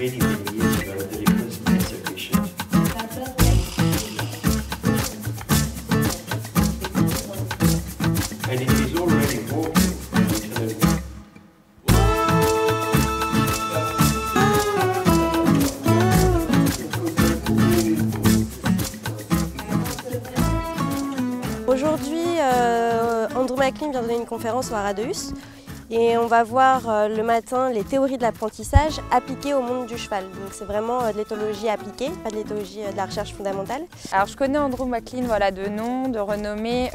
many, many years ago that it was insufficient. And if he's already walking, I'm telling you. Aujourd'hui, Andrew McLean vient donner une conférence au Aradeus et on va voir le matin les théories de l'apprentissage appliquées au monde du cheval. Donc c'est vraiment de l'éthologie appliquée, pas de l'éthologie de la recherche fondamentale. Alors je connais Andrew McLean de nom, de renommée,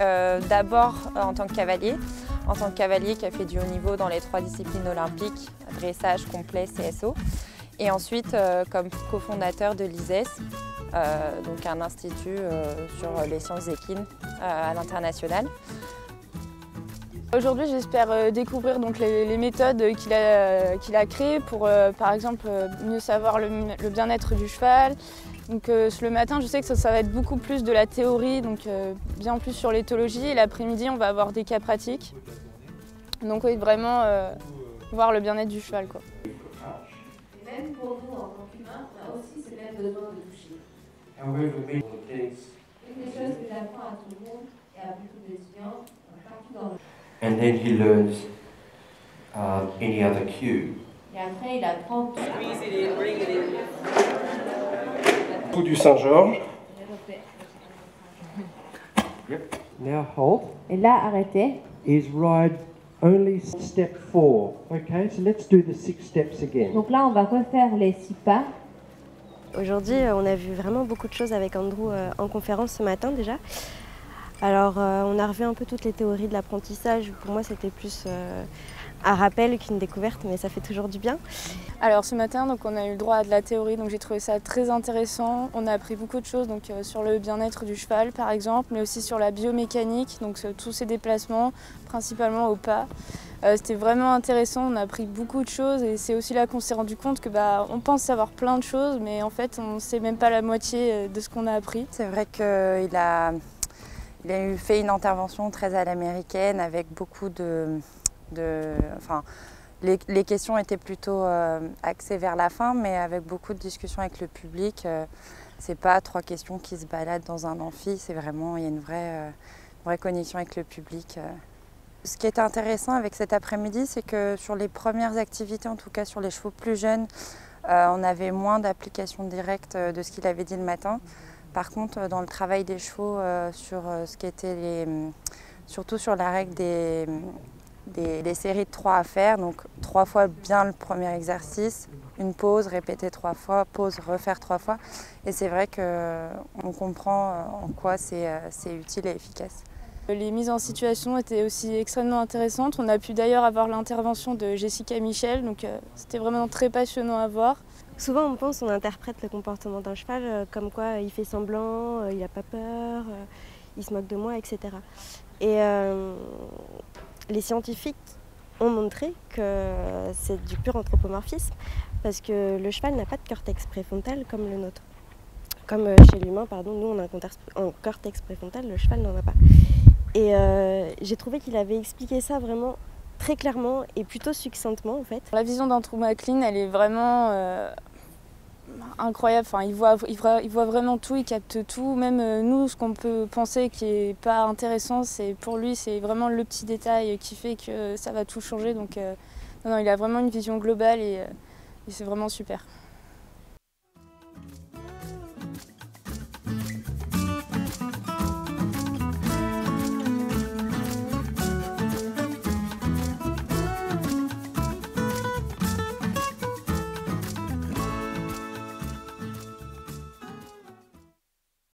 d'abord en tant que cavalier. En tant que cavalier qui a fait du haut niveau dans les 3 disciplines olympiques, dressage, complet, CSO. Et ensuite comme cofondateur de l'ISES, donc un institut sur les sciences équines à l'international. Aujourd'hui, j'espère découvrir donc, les méthodes qu'il a créées pour, par exemple, mieux savoir le bien-être du cheval. Donc, le matin, je sais que ça va être beaucoup plus de la théorie, donc bien plus sur l'éthologie. Et l'après-midi, on va avoir des cas pratiques. Donc, oui, vraiment voir le bien-être du cheval, quoi. Et même pour nous, en tant qu'humains, on a aussi ce même besoin de toucher. Une des choses que j'apprends à tout le monde et à beaucoup d'étudiants partout dans le monde. And then he learns any other cue. Et après, il apprend tout. Coup du Saint-Georges. Yep. Now halt. Et là, arrêtez. Is ride only step 4. Okay, so let's do the 6 steps again. Donc là, on va refaire les 6 pas. Aujourd'hui, on a vu vraiment beaucoup de choses avec Andrew en conférence ce matin déjà. Alors, on a revu un peu toutes les théories de l'apprentissage. Pour moi, c'était plus un rappel qu'une découverte, mais ça fait toujours du bien. Alors ce matin, donc, on a eu le droit à de la théorie, donc j'ai trouvé ça très intéressant. On a appris beaucoup de choses donc, sur le bien-être du cheval, par exemple, mais aussi sur la biomécanique, donc tous ses déplacements, principalement au pas. C'était vraiment intéressant, on a appris beaucoup de choses et c'est aussi là qu'on s'est rendu compte que on pense savoir plein de choses, mais en fait, on ne sait même pas la moitié de ce qu'on a appris. C'est vrai qu'il a fait une intervention très à l'américaine avec beaucoup les questions étaient plutôt axées vers la fin, mais avec beaucoup de discussions avec le public. C'est pas 3 questions qui se baladent dans un amphi, c'est vraiment, il y a une vraie connexion avec le public. Ce qui était intéressant avec cet après-midi, c'est que sur les premières activités, en tout cas sur les chevaux plus jeunes, on avait moins d'application directe de ce qu'il avait dit le matin. Par contre, dans le travail des chevaux, sur ce qui était surtout sur la règle des séries de 3 à faire, donc 3 fois bien le premier exercice, une pause, répéter 3 fois, pause, refaire 3 fois. Et c'est vrai qu'on comprend en quoi c'est utile et efficace. Les mises en situation étaient aussi extrêmement intéressantes. On a pu d'ailleurs avoir l'intervention de Jessica Michel, donc c'était vraiment très passionnant à voir. Souvent, on interprète le comportement d'un cheval comme quoi il fait semblant, il n'a pas peur, il se moque de moi, etc. Et les scientifiques ont montré que c'est du pur anthropomorphisme parce que le cheval n'a pas de cortex préfrontal comme le nôtre. Comme chez l'humain, nous on a un cortex préfrontal, le cheval n'en a pas. Et j'ai trouvé qu'il avait expliqué ça vraiment très clairement et plutôt succinctement en fait. La vision d'Andrew McLean, elle est vraiment incroyable. Enfin, il voit vraiment tout, il capte tout. Même nous, ce qu'on peut penser qui n'est pas intéressant, pour lui, c'est vraiment le petit détail qui fait que ça va tout changer. Donc, non, il a vraiment une vision globale et c'est vraiment super.